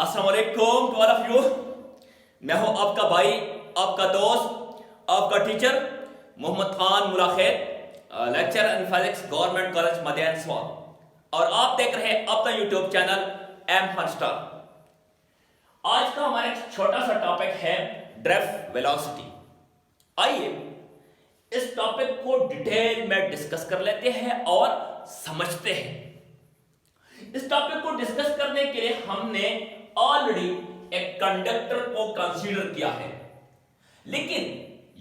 अस्सलाम वालेकुम to all of you. मैं हूं आपका भाई, आपका दोस्त, आपका टीचर मोहम्मद खान मुलाखिर, lecturer in physics government college मदीन स्वाल, और आप देख रहे हैं अपना YouTube channel M Fun Star. आज का हमारा एक छोटा सा टॉपिक है ड्रिफ्ट वेलोसिटी। आइए इस टॉपिक को डिटेल में डिस्कस कर लेते हैं और समझते हैं। इस टॉपिक को डिस्कस करने के लिए हमने ऑलरेडी एक कंडक्टर को कंसीडर किया है, लेकिन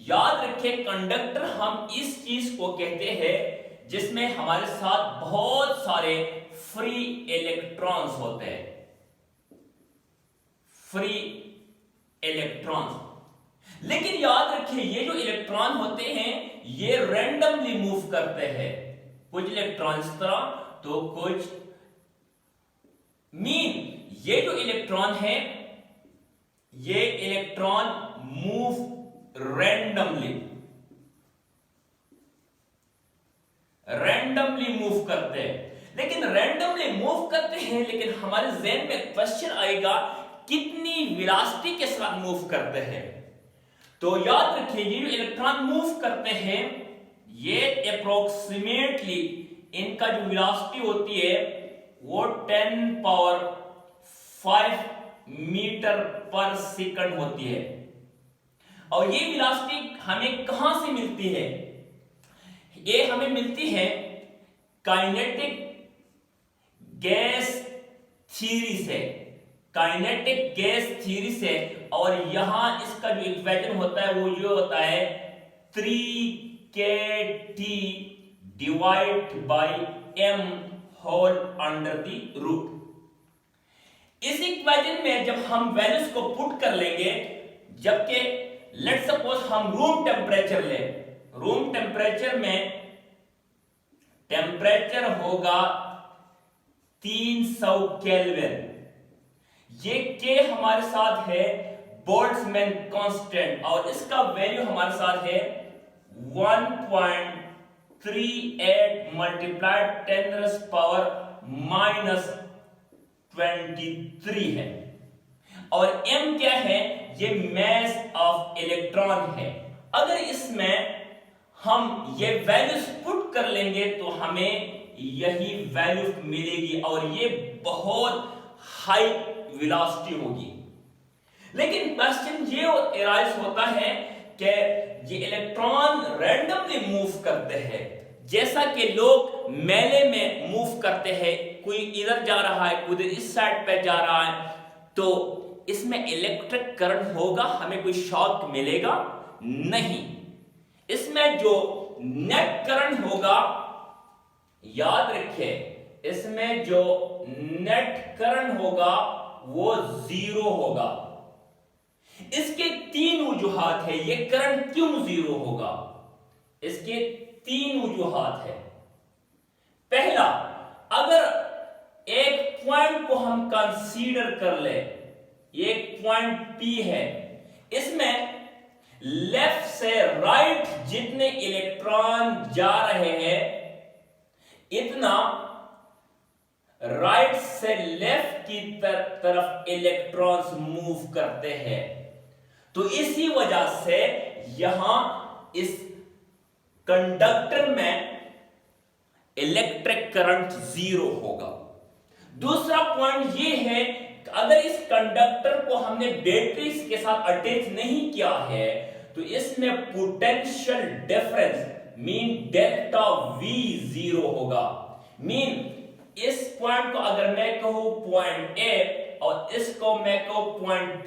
याद रखिए कंडक्टर हम इस चीज को कहते हैं जिसमें हमारे साथ बहुत सारे फ्री इलेक्ट्रॉन्स होते हैं। फ्री इलेक्ट्रॉन्स, लेकिन याद रखिए ये जो इलेक्ट्रॉन होते हैं ये रैंडमली मूव करते हैं। कुछ इलेक्ट्रॉन इस तरह तो कुछ ये जो इलेक्ट्रॉन है ये इलेक्ट्रॉन मूव रैंडमली मूव करते हैं। लेकिन रैंडमली मूव करते हैं, लेकिन हमारे ज़हन में क्वेश्चन आएगा कितनी वेलोसिटी के साथ मूव करते हैं। तो याद रखिए ये जो इलेक्ट्रॉन मूव करते हैं ये अप्रोक्सीमेटली इनका जो वेलोसिटी होती है वो 10⁵ मीटर पर सेकंड होती है। और ये वेलोसिटी हमें कहां से मिलती है? ये हमें मिलती है काइनेटिक गैस थ्योरी से। काइनेटिक गैस थ्योरी से, और यहां इसका जो इक्वेशन होता है वो ये होता है 3kT divide by m whole under the root. इस इक्वेशन में जब हम वैल्यूज को पुट कर लेंगे, जबकि लेट्स सपोज हम रूम टेम्परेचर ले, रूम टेम्परेचर में टेम्परेचर होगा 300 केल्विन। ये के हमारे साथ है बोल्ट्जमैन कांस्टेंट, और इसका वैल्यू हमारे साथ है 1.38 मल्टीप्लाइड 10⁻⁻23 है। और m क्या है? ये मैस ऑफ इलेक्ट्रॉन है। अगर इसमें हम ये वैल्यूज पुट कर लेंगे तो हमें यही वैल्यू मिलेगी, और ये बहुत हाई वेलोसिटी होगी। लेकिन क्वेश्चन ये एराइज होता है कि ये इलेक्ट्रॉन रैंडमली मूव करते हैं, जैसा कि लोग मेले में मूव करते हैं। कोई इधर जा रहा है, कोई इस साइड पे जा रहा है, तो इसमें इलेक्ट्रिक करंट होगा, हमें कोई शॉक मिलेगा नहीं। इसमें जो नेट करंट होगा, याद रखिए इसमें जो नेट करंट होगा वो 0 होगा। इसके 3 वजूहात है ये करंट क्यों 0 होगा। इसके 3 वजूहात है। पहला, अगर एक पॉइंट को हम कंसीडर कर ले, एक पॉइंट P है, इसमें लेफ्ट से राइट जितने इलेक्ट्रॉन जा रहे हैं इतना राइट से लेफ्ट की तरफ इलेक्ट्रॉन्स मूव करते हैं। तो इसी वजह से यहां इस कंडक्टर में इलेक्ट्रिक करंट 0 होगा। दूसरा पॉइंट ये है कि अगर इस कंडक्टर को हमने बैटरीज के साथ अटैच नहीं किया है तो इसमें potential difference mean delta V 0 होगा। मीन इस पॉइंट को अगर मैं कहूं पॉइंट A और इसको मैं कहूं पॉइंट P,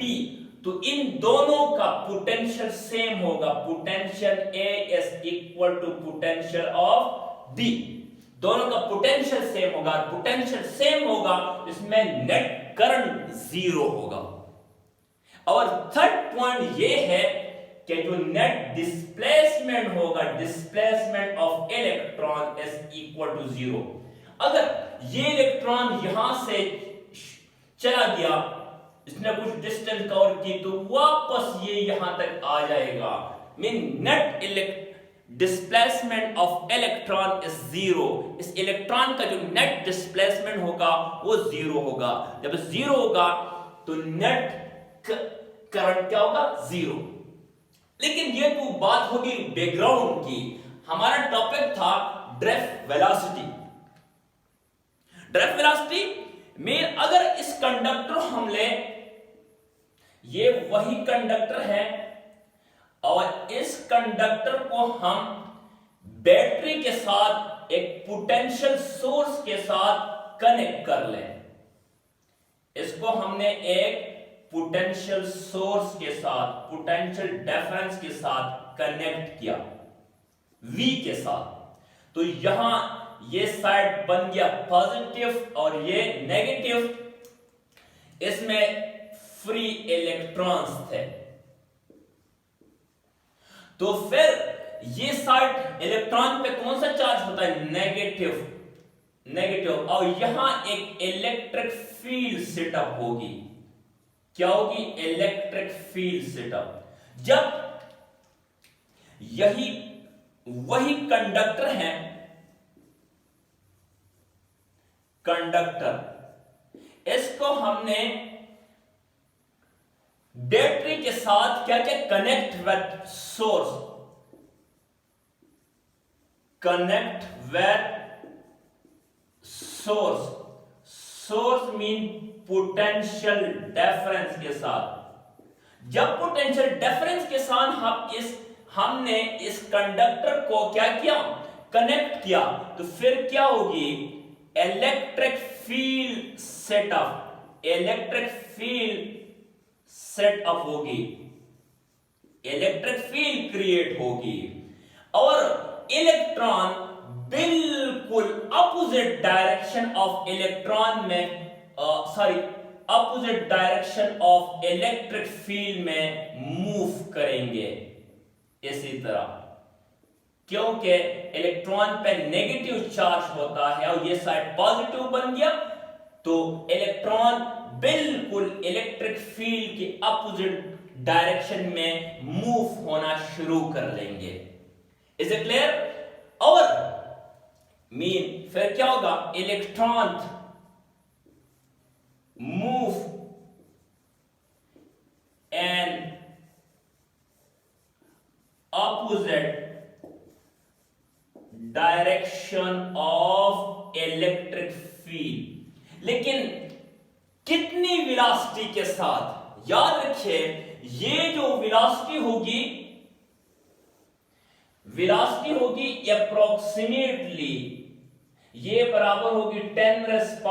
तो इन दोनों का पोटेंशियल सेम होगा। Potential A is equal to potential of B। दोनों का पोटेंशियल सेम होगा। पोटेंशियल सेम होगा, इसमें नेट करंट 0 होगा। और थर्ड पॉइंट ये है कि जो नेट डिस्प्लेसमेंट होगा, displacement of electron is equal to 0। अगर ये इलेक्ट्रॉन यहां से चला गया, इसने कुछ डिस्टेंस कवर की, तो वापस ये यहां तक आ जाएगा। Mean net displacement of electron is 0। इस इलेक्ट्रॉन का जो नेट डिस्प्लेसमेंट होगा वो 0 होगा। जब 0 होगा तो नेट करंट क्या होगा? जीरो। लेकिन ये तो बात होगी बैकग्राउंड की। हमारा टॉपिक था ड्रिफ्ट वेलोसिटी। ड्रिफ्ट वेलोसिटी में अगर इस कंडक्टर हम ले, ये वही कंडक्टर है और इस कंडक्टर को हम बैटरी के साथ एक पोटेंशियल सोर्स के साथ कनेक्ट कर लें। इसको हमने एक पोटेंशियल सोर्स के साथ, पोटेंशियल डिफरेंस के साथ कनेक्ट किया V के साथ, तो यहां ये साइड बन गया पॉजिटिव और ये नेगेटिव। इसमें फ्री इलेक्ट्रॉन्स थे, तो फिर ये साइड इलेक्ट्रॉन पे कौन सा चार्ज होता है? नेगेटिव। नेगेटिव। और यहां एक इलेक्ट्रिक फील्ड सेटअप होगी। क्या होगी? Electric field setup. जब यही वही कंडक्टर है, कंडक्टर, इसको हमने बैटरी के साथ क्या क्या connect with source, connect with source. Source mean potential difference के साथ। जब पोटेंशियल डिफरेंस के साथ हमने इस कंडक्टर को क्या किया? कनेक्ट किया, तो फिर क्या होगी? Electric field setup. Electric field setup होगी, इलेक्ट्रिक फील्ड क्रिएट होगी और इलेक्ट्रॉन बिल्कुल अपोजिट डायरेक्शन ऑफ इलेक्ट्रॉन में opposite direction of electric field में मूव करेंगे। इसी तरह, क्योंकि इलेक्ट्रॉन पे नेगेटिव चार्ज होता है और ये साइड पॉजिटिव बन गया, तो इलेक्ट्रॉन बिल्कुल इलेक्ट्रिक फील्ड के अपोजिट डायरेक्शन में मूव होना शुरू कर लेंगे। Is it clear? और मीन फिर क्या होगा? Electron move and opposite direction of electric field. लेकिन कितनी वेलोसिटी के साथ? याद रखिए, ये जो वेलोसिटी होगी अप्रोक्सीमेटली ये बराबर होगी 10⁻⁻⁵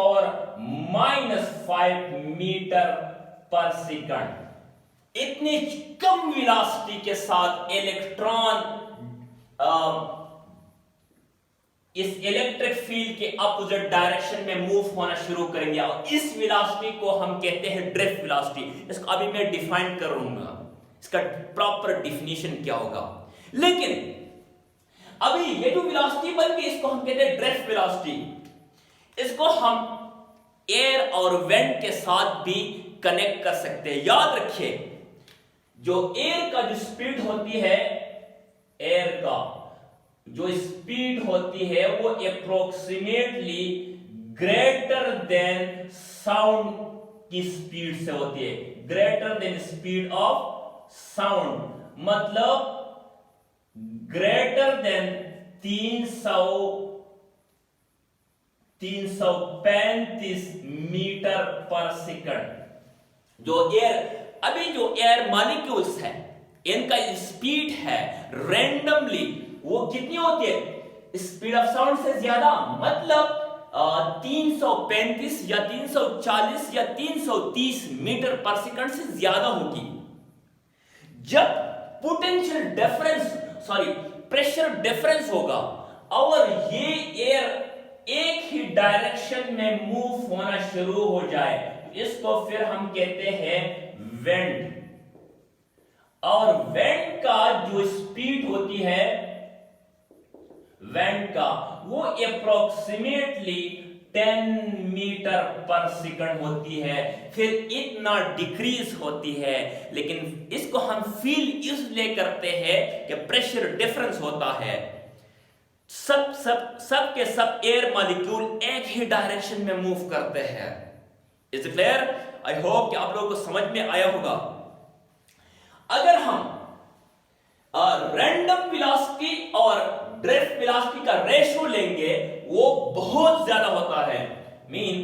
मीटर पर सेकंड। इतनी कम वेलोसिटी के साथ इलेक्ट्रॉन इस इलेक्ट्रिक फील्ड के अपोजिट डायरेक्शन में मूव होना शुरू करेंगे और इस वेलोसिटी को हम कहते हैं ड्रिफ्ट वेलोसिटी। इसको अभी मैं डिफाइन करूंगा, इसका प्रॉपर डिफिनीशन क्या होगा। लेकिन अभी ये जो वेलोसिटी बन गई, इसको हम कहते हैं ड्रिफ्ट वेलोसिटी। इसको हम एयर और वेंट के साथ भी कनेक्ट कर सकते हैं। याद रखिए, जो एयर का जो स्पीड होती है, एयर का जो स्पीड होती है वो अप्रोक्सीमेटली ग्रेटर देन साउंड की स्पीड से होती है। Greater than speed of sound मतलब ग्रेटर देन 335 मीटर पर सेकंड। जो अभी जो एयर मॉलिक्यूल्स है, इनका स्पीड है रैंडमली, वो कितनी होती है? स्पीड ऑफ साउंड से ज्यादा, मतलब 335 या 340 या 330 मीटर पर सेकंड से ज्यादा होगी। जब पोटेंशियल डिफरेंस प्रेशर डिफरेंस होगा और ये एयर एक ही डायरेक्शन में मूव होना शुरू हो जाए, इसको फिर हम कहते हैं वेंट। और वेंट का जो स्पीड होती है, वेंट का वो अप्रोक्सीमेटली 10 मीटर पर सेकंड होती है, फिर इतना डिक्रीज होती है। लेकिन इसको हम फील इसलिए करते हैं कि प्रेशर डिफरेंस होता है। सब के सब एयर मॉलिक्यूल एक ही डायरेक्शन में मूव करते हैं। Is clear? आई होप कि आप लोगों को समझ में आया होगा। अगर हम रैंडम वेलोसिटी और ड्रिफ्ट वेलोसिटी का रेशियो लेंगे वो बहुत ज्यादा होता है। मीन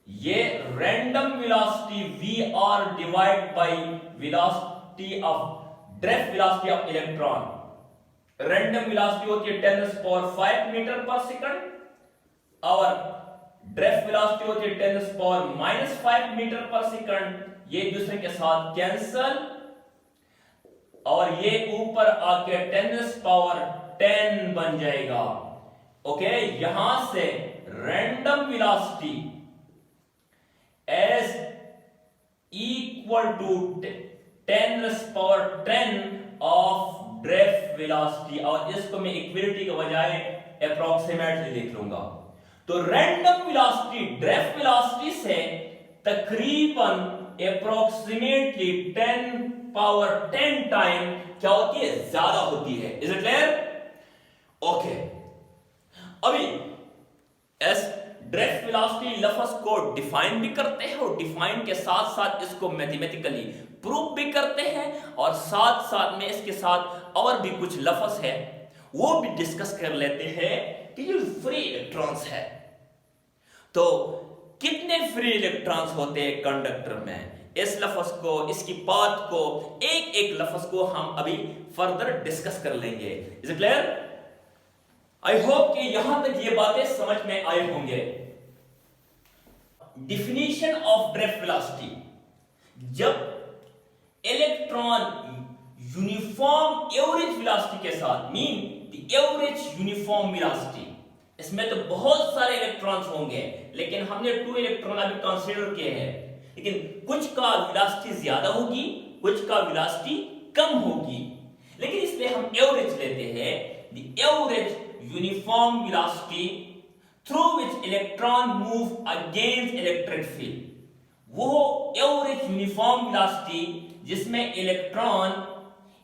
ये random velocity v r divide by velocity of drift velocity of electron. Random velocity होती है 10⁵ मीटर पर सेकंड और ड्रिफ्ट वेलोसिटी होती है 10⁻⁵ मीटर पर सेकंड। ये एक दूसरे के साथ कैंसल और ये ऊपर आके 10⁻10 बन जाएगा। ओके, यहां से random velocity as equal to 10⁻10 of drift velocity, और इसको मैं इक्विलिटी के बजाय अप्रोक्सीमेटली लिख लूंगा। तो रैंडम वेलोसिटी ड्रिफ्ट वेलोसिटी से तकरीबन अप्रोक्सीमेटली 10⁻10 टाइम क्या होती है, ज्यादा होती है। Is it clear? ओके, अभी एस ड्रिफ्ट वेलोसिटी लफ्ज को डिफाइन भी करते हैं और डिफाइन के साथ साथ इसको मैथमेटिकली प्रूव भी करते हैं, और साथ साथ में इसके साथ और भी कुछ लफ्ज है वो भी डिस्कस कर लेते हैं कि ये फ्री इलेक्ट्रॉन्स है। तो कितने फ्री इलेक्ट्रॉन्स होते हैं कंडक्टर में, इस लफ्ज को, इसकी बात को, एक एक लफ्ज को हम अभी फर्दर डिस्कस कर लेंगे। Is it clear? I hope कि यहां तक ये बातें समझ में आए होंगे। डिफिनीशन ऑफ ड्रिफ्ट वेलोसिटी, जब इलेक्ट्रॉन यूनिफॉर्म एवरेज वेलोसिटी के साथ, mean the average uniform velocity, इसमें तो बहुत सारे इलेक्ट्रॉन्स होंगे लेकिन हमने 2 इलेक्ट्रॉन अभी कंसीडर किए हैं, लेकिन कुछ का वेलोसिटी ज्यादा होगी, कुछ का वेलोसिटी कम होगी, लेकिन इसलिए हम एवरेज लेते हैं। The average uniform velocity through which electron move against electric field, वो एवरेज यूनिफॉर्म वेलोसिटी जिसमें इलेक्ट्रॉन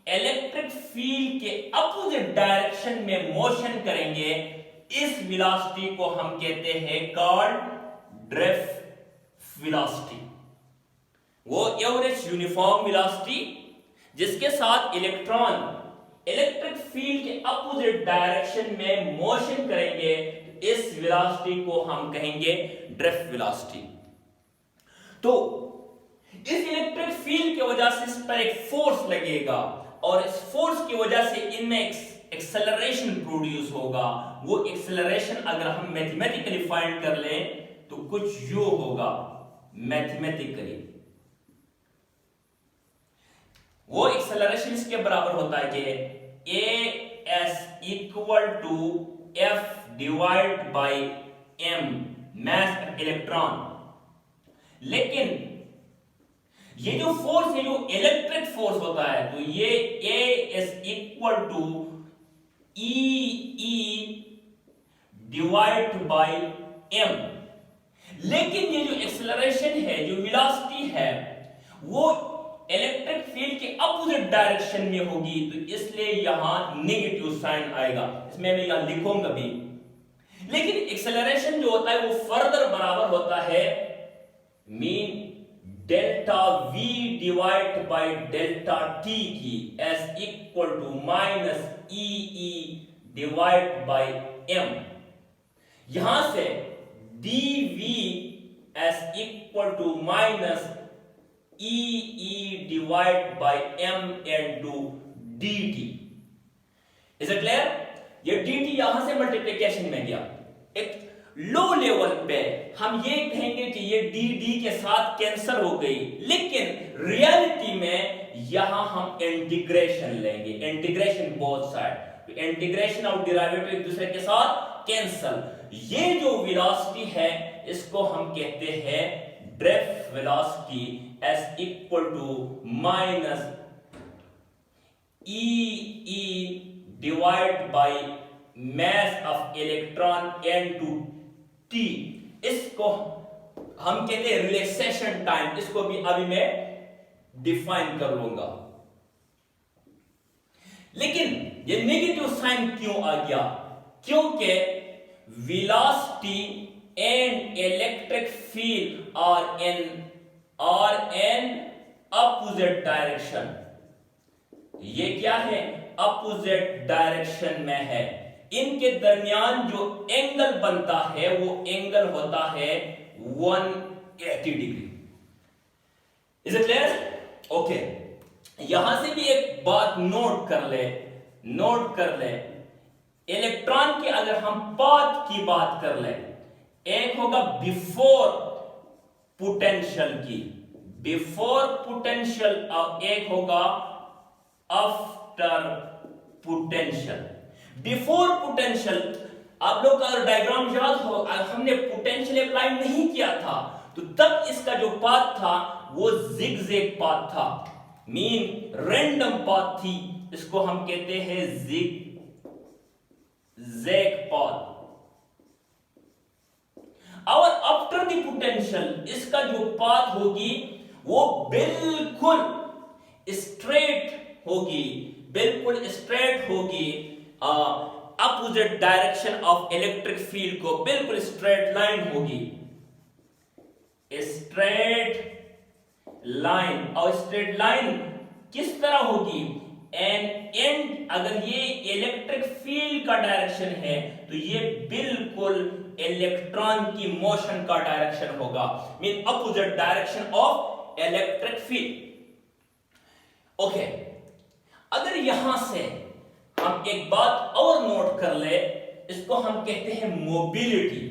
इलेक्ट्रिक फील्ड के अपोजिट डायरेक्शन में मोशन करेंगे, इस वेलोसिटी को हम कहते हैं कॉल्ड ड्रिफ्ट वेलोसिटी। वो एवरेज यूनिफॉर्म वेलोसिटी जिसके साथ इलेक्ट्रॉन इलेक्ट्रिक फील्ड के अपोजिट डायरेक्शन में मोशन करेंगे, इस वेलोसिटी को हम कहेंगे ड्रिफ्ट वेलोसिटी। तो इस इलेक्ट्रिक फील्ड की वजह से इस पर एक फोर्स लगेगा और इस फोर्स की वजह से इनमें एक्सेलरेशन प्रोड्यूस होगा। वो एक्सेलरेशन अगर हम मैथमेटिकली फाइंड कर लें तो कुछ यू होगा मैथमेटिकली। वो एक्सेलरेशन इसके बराबर होता है कि as equal to F divide by m mass of electron. लेकिन ये जो फोर्स है, जो इलेक्ट्रिक फोर्स होता है, तो ये A is equal to E divide by m। लेकिन ये जो एक्सेलरेशन है, जो वेलोसिटी है, वो इलेक्ट्रिक फील्ड के अपोजिट डायरेक्शन में होगी, तो इसलिए यहां नेगेटिव साइन आएगा। इसमें मैं यहां लिखूंगा भी। लेकिन एक्सेलरेशन जो होता है वो फर्दर बराबर होता है mean delta v divide by delta t की, as equal to minus E divide by m। यहां से dv as equal to minus E divide by m into dt। Is it clear? ये dt यहां से multiplication में गया। एक low level पे हम ये कहेंगे कि ये dd के साथ कैंसिल हो गई, लेकिन रियलिटी में यहां हम इंटीग्रेशन लेंगे, इंटीग्रेशन बोथ साइड, तो इंटीग्रेशन ऑफ डेरिवेटिव एक दूसरे के साथ कैंसिल। ये जो वेलोसिटी है इसको हम कहते हैं drift velocity, as equal to minus E divide by mass of electron n2 t। इसको हम कहते हैं रिलैक्सेशन टाइम, इसको भी अभी मैं डिफाइन कर लूंगा। लेकिन ये नेगेटिव साइन क्यों आ गया? क्योंकि velocity and electric field are in opposite direction. ये क्या है? अपोजिट डायरेक्शन में है. इनके दरमियान जो एंगल बनता है वो एंगल होता है 180 degree. Is it clear? Okay, यहां से भी एक बात नोट कर ले. इलेक्ट्रॉन की अगर हम पाथ की बात कर ले, एक होगा बिफोर पोटेंशियल और एक होगा आफ्टर पोटेंशियल. बिफोर पोटेंशियल, आप लोग का अगर डायग्राम याद हो, हमने पोटेंशियल अप्लाई नहीं किया था तो तब इसका जो पाथ था वो जिगजैग पाथ था, मीन रैंडम पाथ थी. इसको हम कहते हैं जिगजैग पाथ. और आफ्टर द पोटेंशियल इसका जो पाथ होगी वो बिल्कुल स्ट्रेट होगी. Opposite direction of electric field को बिल्कुल स्ट्रेट लाइन होगी. और स्ट्रेट लाइन किस तरह होगी? एंड अगर ये इलेक्ट्रिक फील्ड का डायरेक्शन है तो ये बिल्कुल इलेक्ट्रॉन की मोशन का डायरेक्शन होगा, mean opposite direction of electric field. Okay, अगर यहां से हम एक बात और नोट कर ले, इसको हम कहते हैं मोबिलिटी.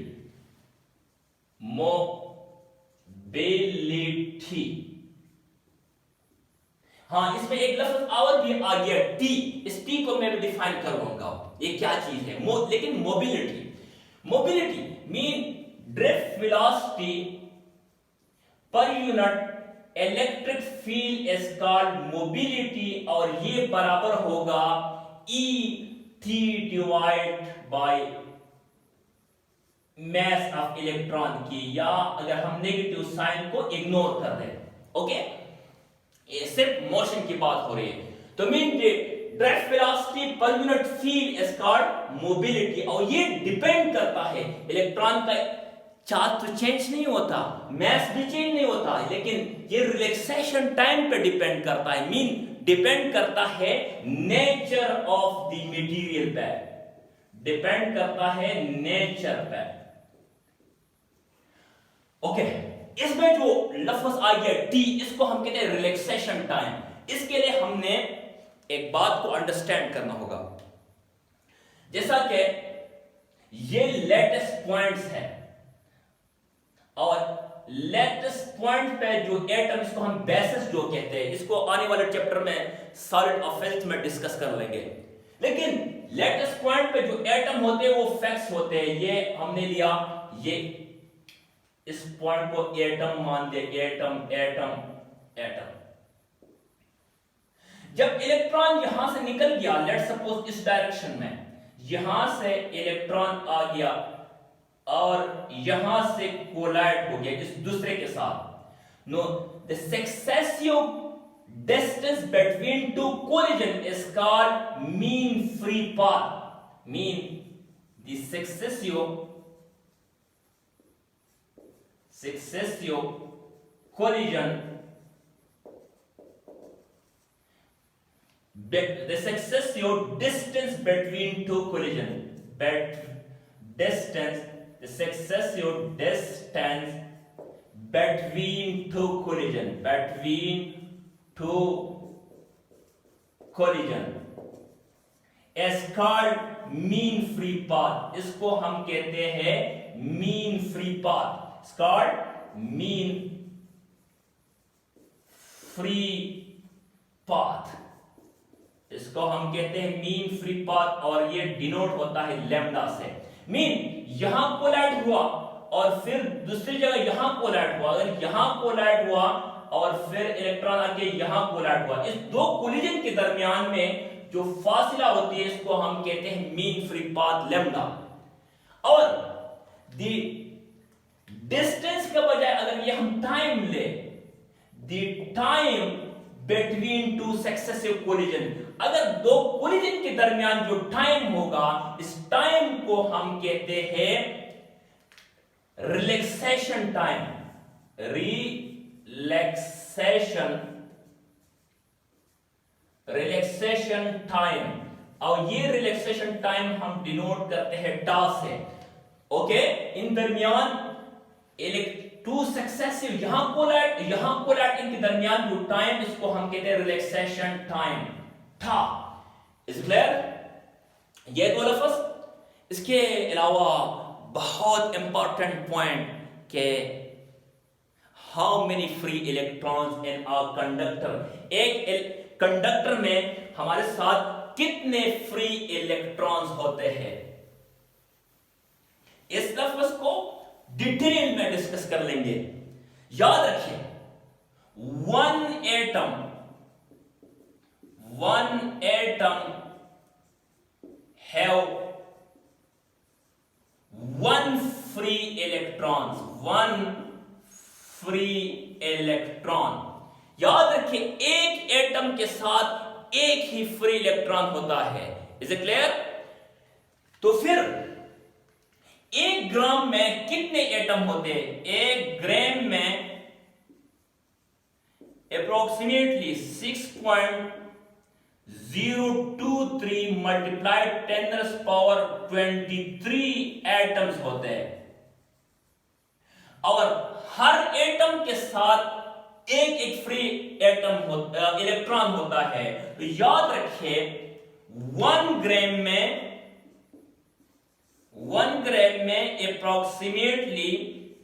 हाँ, इसमें एक लफ्ज और भी आ गया टी. इस टी को मैं भी डिफाइन करूंगा ये क्या चीज है. लेकिन mobility mean drift velocity per unit electric field is called mobility, और ये बराबर होगा E3 divide by mass of electron की, या अगर हम नेगेटिव साइन को इग्नोर कर दें. ओके, ये सिर्फ मोशन की बात हो रही है. तो mean drift velocity per unit field is called mobility, और ये डिपेंड करता है इलेक्ट्रॉन का चार्ज तो चेंज नहीं होता, मास भी चेंज नहीं होता, लेकिन ये रिलैक्सेशन टाइम पे डिपेंड करता है. मीन डिपेंड करता है नेचर ऑफ द मटेरियल पे, डिपेंड करता है नेचर पे. ओके, इसमें जो लफ्ज आ गया टी, इसको हम कहते हैं रिलैक्सेशन टाइम. इसके लिए हमने एक बात को अंडरस्टैंड करना होगा. जैसा कि ये लेटेस्ट पॉइंट्स है, और लेटेस्ट पॉइंट पे जो एटम, इसको हम बेसिस जो कहते हैं, इसको आने वाले चैप्टर में सॉलिड और फिल्थ में डिस्कस कर लेंगे. लेकिन लेटेस्ट पॉइंट पे जो एटम होते हैं वो फैक्ट्स होते हैं. ये हमने लिया, ये इस पॉइंट को एटम मान दे, एटम. जब इलेक्ट्रॉन यहां से निकल गया, लेट्स सपोज इस डायरेक्शन में, यहां से इलेक्ट्रॉन आ गया और यहां से कोलाइड हो गया इस दूसरे के साथ. No, the successive distance between two collision is called mean free path. Mean the successive collision, the successive distance between two collision, the successive distance between two collision is called mean free path. इसको हम कहते हैं mean free path. It's called mean free path. इसको हम कहते हैं mean free path, और ये डिनोट होता है लैम्डा से. मीन यहां कोलाइड हुआ और फिर दूसरी जगह यहां कोलाइड हुआ, अगर यहां कोलाइड हुआ और फिर इलेक्ट्रॉन आके यहां कोलाइड हुआ, इस दो कोलिजन के दरमियान में जो फासला होती है इसको हम कहते हैं मीन फ्री पाथ लैम्डा. और दी डिस्टेंस के बजाय अगर ये हम टाइम ले, the time between two successive collision, अगर दो कोलिजन के दरमियान जो टाइम होगा, इस टाइम को हम कहते हैं रिलैक्सेशन टाइम, रिलैक्सेशन टाइम, और ये रिलैक्सेशन टाइम हम डिनोट करते हैं टा से। ओके, इन दरमियान टू सक्सेसिव, यहां कोलैट इनके दरमियान जो टाइम, इसको हम कहते हैं रिलैक्सेशन टाइम, था। Is clear? ये दो लफ्ज। इसके अलावा बहुत इंपॉर्टेंट पॉइंट के how many free electrons in a conductor, एक कंडक्टर में हमारे साथ कितने फ्री इलेक्ट्रॉन्स होते हैं। इस लफ्ज को डिटेल में डिस्कस कर लेंगे। याद रखिए, one atom have one free electron. याद रखिए, एक एटम के साथ एक ही फ्री इलेक्ट्रॉन होता है। Is it clear? तो फिर एक ग्राम में कितने एटम होते हैं? एक ग्राम में अप्रोक्सीमेटली 6.023 मल्टीप्लाइड 10⁻23 एटम्स होते हैं, और हर एटम के साथ एक फ्री इलेक्ट्रॉन होता है। तो याद रखिए, 1 ग्राम में अप्रोक्सीमेटली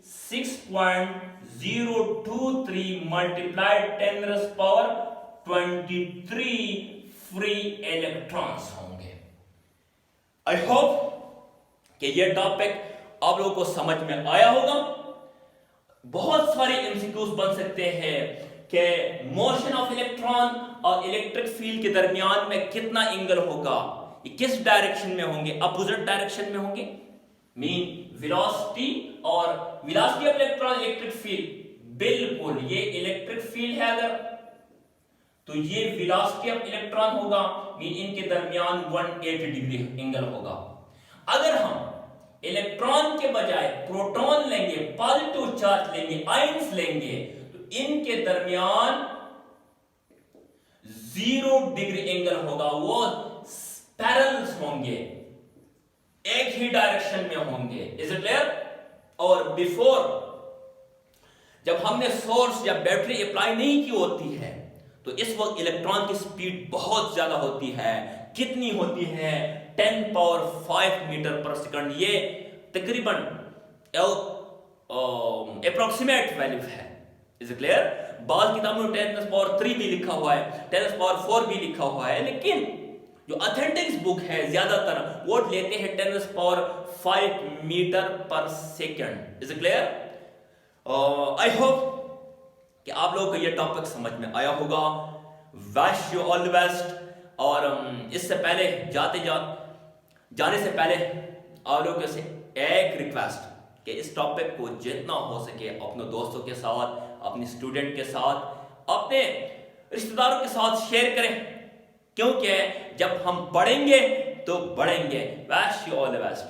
6.023 मल्टीप्लाइड 10⁻23 फ्री इलेक्ट्रॉन्स होंगे। आई होप कि यह टॉपिक आप लोगों को समझ में आया होगा। बहुत सारे एमसीक्यूज बन सकते हैं कि मोशन ऑफ इलेक्ट्रॉन और इलेक्ट्रिक फील्ड के दरमियान में कितना एंगल होगा, ये किस डायरेक्शन में होंगे, अपोजिट डायरेक्शन में होंगे, मीन वेलोसिटी और velocity of electron, electric field, बिल्कुल ये इलेक्ट्रिक फील्ड है अगर, तो ये वेलोसिटी ऑफ इलेक्ट्रॉन होगा, मीन इनके दरमियान 180 डिग्री एंगल होगा। अगर हम इलेक्ट्रॉन के बजाय प्रोटॉन लेंगे, पॉजिटिव चार्ज लेंगे, आयंस लेंगे, तो इनके दरमियान 0 डिग्री एंगल होगा, वो पैरेलल्स होंगे, एक ही डायरेक्शन में होंगे। Is it clear? और बिफोर, जब हमने सोर्स या बैटरी अप्लाई नहीं की होती है, तो इस वक्त इलेक्ट्रॉन की स्पीड बहुत ज्यादा होती है। कितनी होती है? 10⁻5 मीटर पर सेकंड। ये तकरीबन अप्रोक्सीमेट वैल्यू है। Is it clear? बाद किताबों में 10⁻3 भी लिखा हुआ है, 10⁻4 भी लिखा हुआ है, लेकिन जो ऑथेंटिक बुक है ज्यादातर वो लेते हैं 10⁻5 मीटर पर second. Is it clear? I hope कि आप लोगों को यह टॉपिक समझ में आया होगा। Wish you all the best. और इससे पहले जाने से पहले आप लोगों से एक रिक्वेस्ट कि इस टॉपिक को जितना हो सके अपने दोस्तों के साथ, अपने स्टूडेंट के साथ, अपने रिश्तेदारों के साथ शेयर करें, क्योंकि जब हम पढ़ेंगे तो बढ़ेंगे। Wish you all the best.